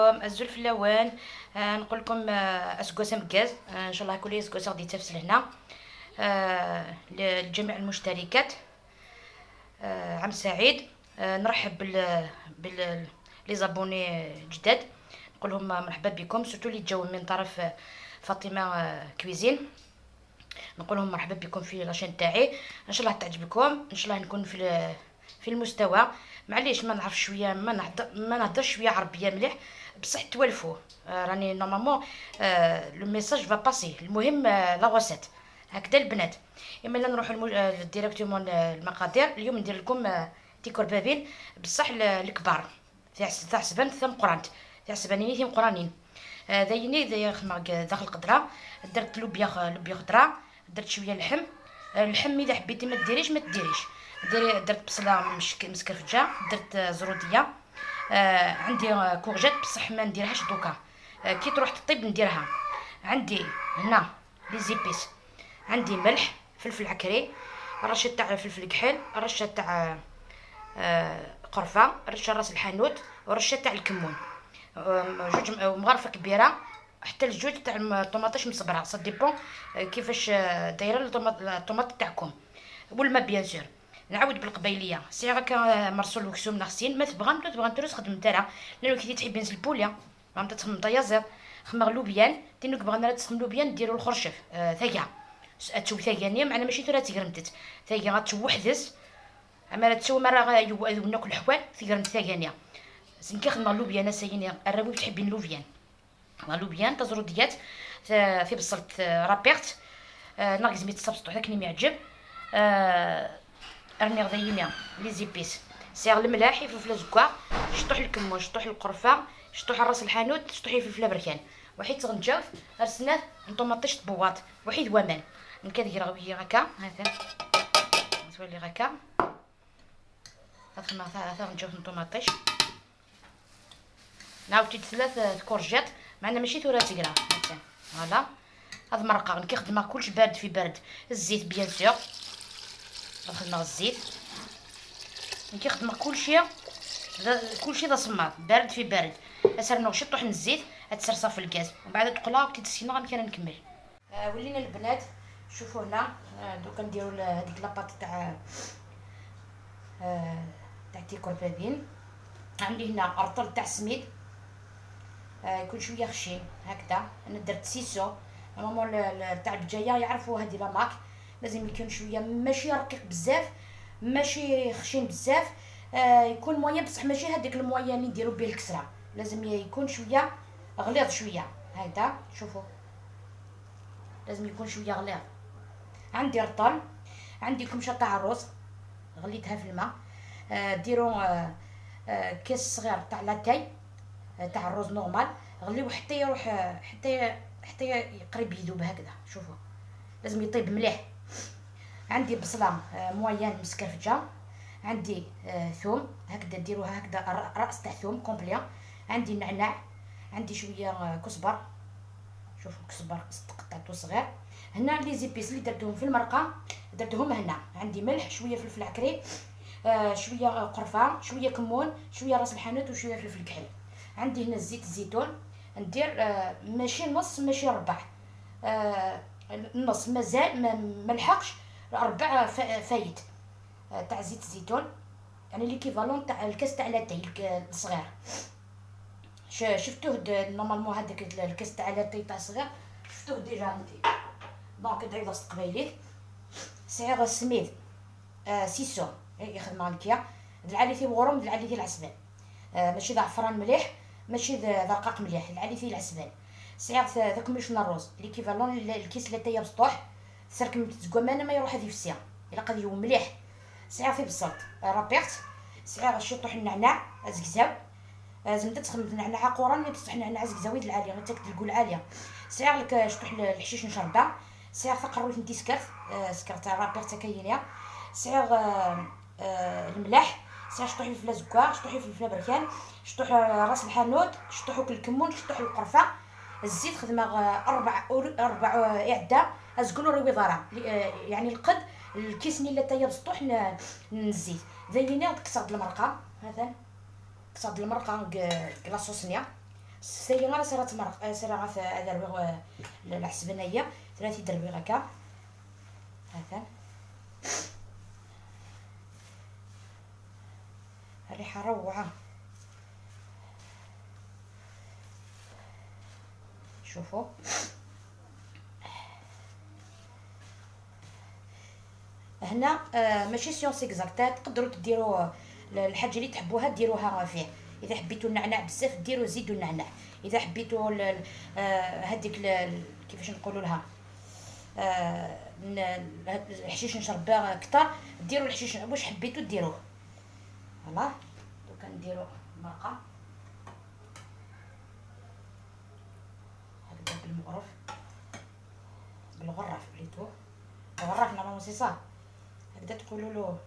عليكم الزول في اللوان. نقول لكم اسكوسه مكاز، ان شاء الله كل اسكوسه غادي تفصل هنا. لجميع المشتركات عام سعيد. نرحب بال لي زابوني جداد، نقول لهم مرحبا بكم، سورتو اللي جاو من طرف فاطمه كويزين. نقول لهم مرحبا بكم في لاشين تاعي، ان شاء الله تعجبكم، ان شاء الله نكون في المستوى. معليش ما نعرف شويه، ما نهضرش شويه عربيه مليح، بصح توالفوا. راني نورمالمون لو ميساج فا باسي. المهم لا غوسيت هكذا البنات. اما لا نروحوا ديريكتومون المقادير. اليوم ندير لكم تيكور بابين بصح الكبار تاع حسبان ثم قرانت تاع حسبانين ثم قرانين. دايني داخل القدره درت لوبيا خضراء، درت شويه اللحم اذا حبيتي ما ديريش ما تديريش. درت بصله مسكرفجه، درت زروديه. عندي كورجيت بصح ما نديرهاش دوكا، كي تروح تطيب نديرها. عندي هنا لي زيبيس، عندي ملح، فلفل عكري، رشه تاع فلفل كحل، رشه تاع قرفه، رشه راس الحانوت، ورشه تاع الكمون. جوج مغرفه كبيره حتى الجوج تاع الطوماطيش مصبره، سا ديبون كيفاش دايره الطوماط تاعكم، والماء بيان سور. نعاود بالقبيليه سي هكا مرسول وكسوم نغسين ما تبغى نتروس خدم نتاعها، لانه كي تحبين البوليا ما تخمم طيازير خمغ لوبيان تينوك بغينا تسخم لوبيان ديروا الخرشف ثايا تشوف ثايانيه معنا ماشي ثورا تيغرمتت ثايا غتوحدس، اما تسوي مره ناكل الحوال تيغرمت ثايانيه. زنكي خدمه لوبيان انا سايني الربوب تحبين لوبيان لوبيان تزروديات في بصلت رابيرت ناقص ميت صبسطو هاك ني يعجب. راني غضينيا لي زيبيس سير الملاح، فلفله زكار، شطوح الكمون، شطوح القرفه، شطوح راس الحانوت، شطوح الفلفله بركان، وحيد تغنجاف رسناه نطوماطيش بواط وحيد ومان نكاد يرغبي هكا هذا تولي هكا هاكما غنجاف نطوماطيش. نعاود ثلاث كورجيت معنا ماشي ثورا تيقرا هكا فوالا. هاد مرقه كنخدمها كلش بارد في بارد. الزيت بيان سور نخدمها الزيت، كنخدمها كلشي دا صماد بارد في بارد. اسرنا شي طحن الزيت تسرصها في الغاز ومن بعد تقلا كي تسينا غنمشي نكمل. ولينا البنات شوفوا هنا دوكا نديروا هذيك لاباط تاع تيكور بابين. عندي هنا ارطل تاع سميد يكون شويه خشين هكذا. انا درت سيسو مامون تاع الدجايه يعرفوا هذه لا مارك، لازم يكون شويه ماشي رقيق بزاف ماشي خشين بزاف، يكون مويه بصح ماشي هذيك المويه اللي نديروا به الكسره، لازم يكون شويه غليظ شويه هكذا. شوفوا لازم يكون شويه غليظ. عندي رطل، عندي كمشه تاع الرز غليتها في الماء. ديروا كاس صغير تاع لاتاي تاع الرز نورمال، غليوه حتى يروح حتى قريب يذوب هكذا. شوفوا لازم يطيب مليح. عندي بصله مويان مسكرفجه، عندي ثوم هكذا ديروها هكذا راس تاع ثوم كومبلي، عندي نعناع، عندي شويه كزبر، شوفوا كزبر قطعته صغير. هنا لي زيبيس اللي درتهم في المرقه درتهم هنا. عندي ملح، شويه فلفل عكري، شويه قرفه، شويه كمون، شويه راس الحانوت، وشويه فلفل كحل. عندي هنا زيت الزيتون ندير ماشي نص ماشي ربع، النص مازال ما لحقش ربع فايت تاع زيت الزيتون، يعني ليكيفالون تاع الكاس تاع لاتاي الصغير. شفتوه نورمالمون هذاك الكاس تاع لاتاي تاع الصغير شفتوه ديجا انت. دونك دعي وسط قبيليك سعر السميد سيسو يخدم هكايا العليثي وغروم العليثي العسبان، ماشي ذا عفران مليح ماشي ذا رقاق مليح، العليثي العسبان. سعر ذاك مش من الرز ليكيفالون الكيس لاتاي بسطوح سركم تزقمانه ما يروح هذه في السيا الا قد يوم مليح. سعر في بسط رابيرت، سعر شطوح النعناع زكزاو، لازم تسخن النعناع قران ما تصح النعناع زكزاويد العاليه غير تاكل العاليه. سعر لك شطوح الحشيش نشربه، سعر فقروت نتي سكرت رابيرت كاينيا. سعر الملح، سعر شطوح الفلفله زكار، شطوح الفلفله بركان، شطوح راس الحانوت، شطوح الكمون، شطوح القرفه. الزيت خدمه اربع اعده ازقلو روي ضرا يعني القد الكيس اللي تايا بسطوح الزيت ذيني تكسر المرقه هذا كسر المرقه كلاصوصنيا سي غير صرات مرق سرا غاف ادربغ العسبنيه ثلاثي دربي هكا هكا. الريحه روعه. شوفوا هنا ماشي سيونس اكزاكت، تقدروا ديروا الحاجه اللي تحبوها ديروها فيه. اذا حبيتوا النعناع بزاف ديروا زيدوا النعناع، اذا حبيتوا هذيك كيفاش نقولوا لها الحشيش نشربها كتر ديروا الحشيش واش حبيتوا ديروه. فوالا دوكا نديروا مرقه هكذا بالمغرف بالغراف بليتو الغراف نورمالمون سي صا هكذا تقولوا له.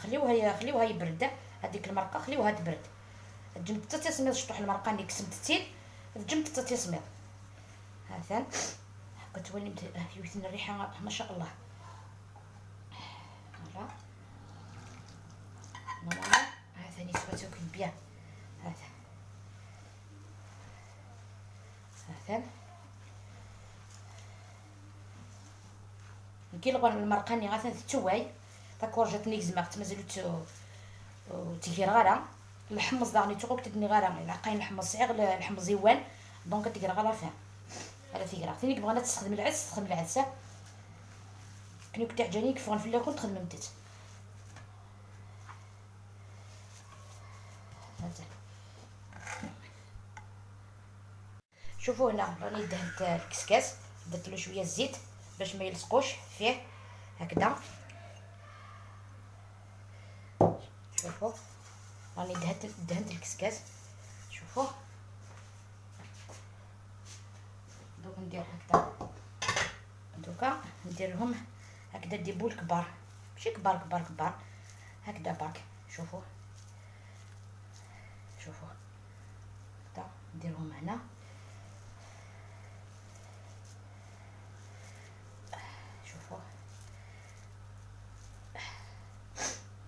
خليوها يبرد هذيك المرقه، خليوها تبرد. تجمد حتى تسميض شطوح المرقه اللي كسمتتي تجمد حتى تسميض. هاثان كتولي يوثن الريحه ما شاء الله. فوالا نورمالمون هاثاني سواتوكل بيان. هاثان نكيلغون المرقه ني غاثان تواي تاكورجات نيكزماغت مازالو تيكير غالا الحمص داغني تقوك تدني غالا العقاين الحمص صغير الحمص زيوان دونك تيكير غالا فيها هذا تيكير. ثاني بغينا تستخدم العدس تستخدم العدس كني كنت عجاني كيف غنفلاكم تخدم مدت. شوفوا هنا راني دهنت الكسكاس درت له شويه الزيت باش ما يلصقوش فيه هكذا. شوفوا راني دهنت الكسكاس. شوفوا دوك ندير هكذا دوكا ندير لهم هكذا دي بول كبار ماشي كبار كبار كبار هكذا برك. شوفوا هكذا نديرهم هنا. شوفوا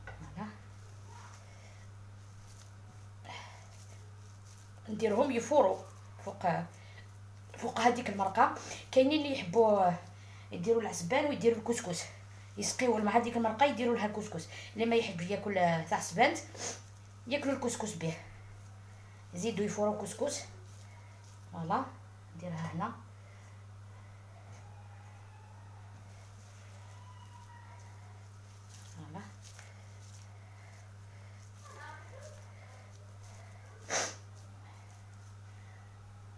هنا نديرهم يفوروا فوق هذيك المرقه. كاينين اللي يحبوا يديروا العسبان ويديروا الكسكس يسقيو مع هذيك المرقه يديروا لها الكسكس. اللي ما يحب ياكل تاع عسبان ياكلوا الكسكس به يزيدوا يفوروا كسكس. فوالا نديرها هنا. فوالا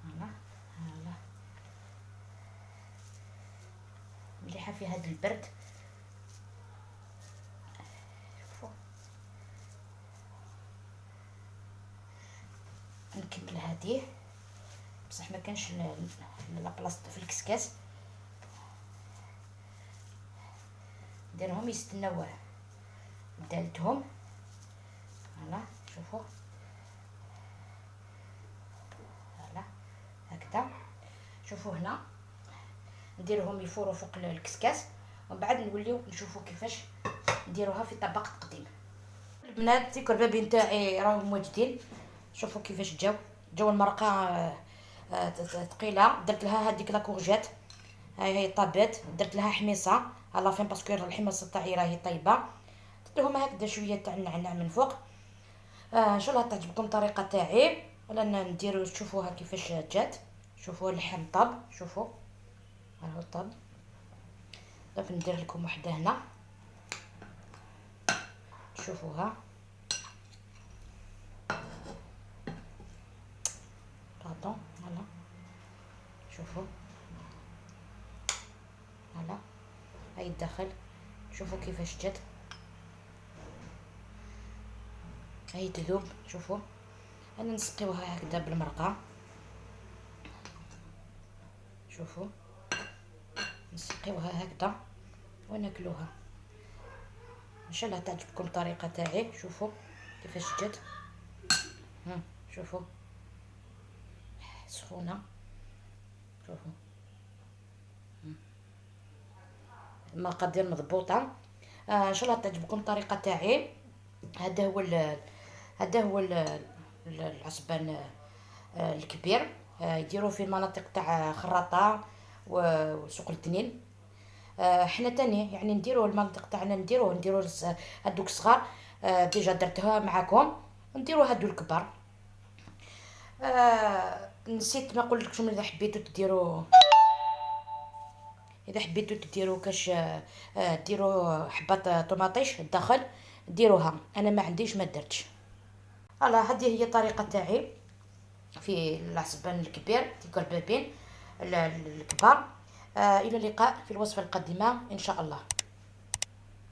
فوالا مليحه في هذا البرد. شوفوا نكمل هذه بصح ما كانش لابلاص في الكسكاس نديرهم يستناو دالتهم. فوالا شوفوا فوالا هكذا. شوفوا هنا نديرهم يفوروا فوق الكسكاس ومن بعد نوليو نشوفوا كيفاش نديروها في طبق تقديم. البنات الكربابي نتاعي راهم واجدين. شوفوا كيفاش جاو المرقه ثقيله. درت لها هذيك لاكورجات هاي طابات درت لها حميصه على فين باسكو الحميصه تاعي راهي طيبه. درت لهم هكذا شويه تاع النعناع من فوق. ان شاء الله تعجبكم الطريقه تاعي ولا نديروا تشوفوها كيفاش جات. شوفوا اللحم طاب شوفوا راهو طاب. دونك ندير لكم وحده هنا تشوفوها. باردون فوالا شوفوا فوالا هاي الداخل شوفوا كيفاش جات هاي تذوب. شوفوا انا نسقيوها هكذا بالمرقه. شوفوا نسقيوها هكذا وناكلوها. ان شاء الله تعجبكم الطريقه تاعي. شوفوا كيفاش جات. شوفوا سخونه. شوفوا المقادير مضبوطه. ان شاء الله تعجبكم الطريقه تاعي هذا هو العصبان الكبير. يديروه في المناطق تاع خراطة وسوق التنين. حنا تاني يعني نديروه المنطق تاعنا، نديروه هادوك الصغار. ديجا درتها معاكم، نديرو هادو الكبار. نسيت ما قلتلكش، اذا حبيتو تديرو كاش ديرو حبة طماطيش الداخل، ديروها. انا ما عنديش، ما درتش. فوالا، هذه هي الطريقه تاعي في العصبان الكبير تيكو البابين الكبار. الى اللقاء في الوصفه القادمه ان شاء الله.